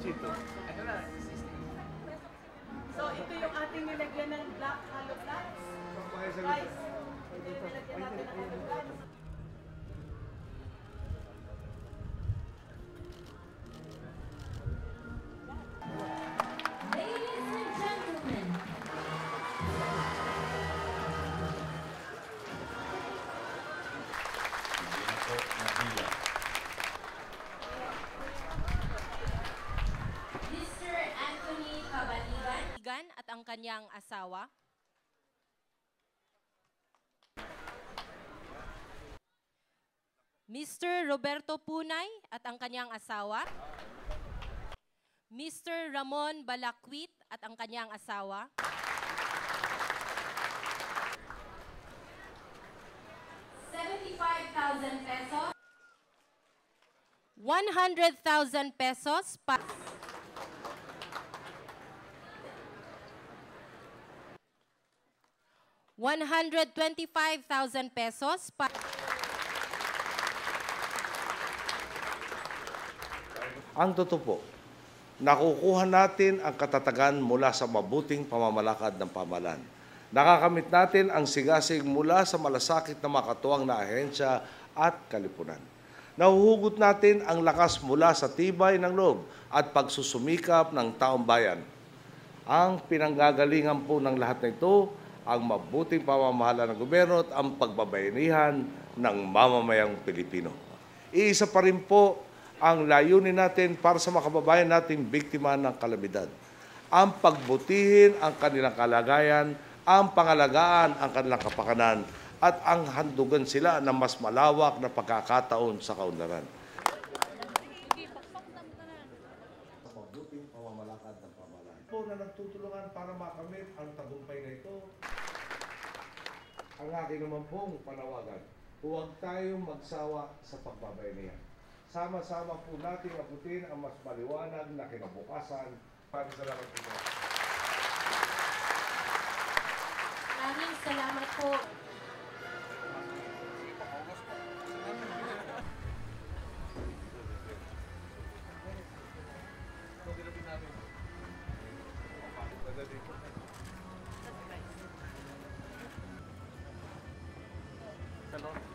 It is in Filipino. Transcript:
So, ito yung ating nilagyan ng black hollow blocks. Guys, ito yung nilagyan natin ng hollow blocks. Ladies and gentlemen, Mr. Anthony Cabaligan At ang kanyang asawa. Mr. Roberto Punay at ang kanyang asawa. Mr. Ramon Balakwit at ang kanyang asawa. ₱75,000. 100,000 pesos pa. ₱125,000 pa. Ang totoo po, nakukuha natin ang katatagan mula sa mabuting pamamalakad ng pamahalaan. Nakakamit natin ang sigasig mula sa malasakit na makatuwang na ahensya at kalipunan. Nahuhugot natin ang lakas mula sa tibay ng loob at pagsusumikap ng taong bayan. Ang pinanggagalingan po ng lahat na ito, ang mabuting pamamahala ng gobyerno at ang pagbabayanihan ng mamamayang Pilipino. Iisa pa rin po ang layunin natin para sa mga kababayan nating biktima ng kalamidad. Ang pagbutihin ang kanilang kalagayan, ang pangalagaan ang kanilang kapakanan, at ang handugan sila ng mas malawak na pagkakataon sa kaunlaran. Sa mabuting pamamalakad ng pamahalaan. Po na nagtutulungan para makamit ang tagumpay na ito. Ang aking naman pong panawagan, huwag tayong magsawa sa pagbabayanihan. Sama-sama po natin abutin ang mas maliwanag na kinabukasan. Maraming salamat po. Maraming salamat po. Salon.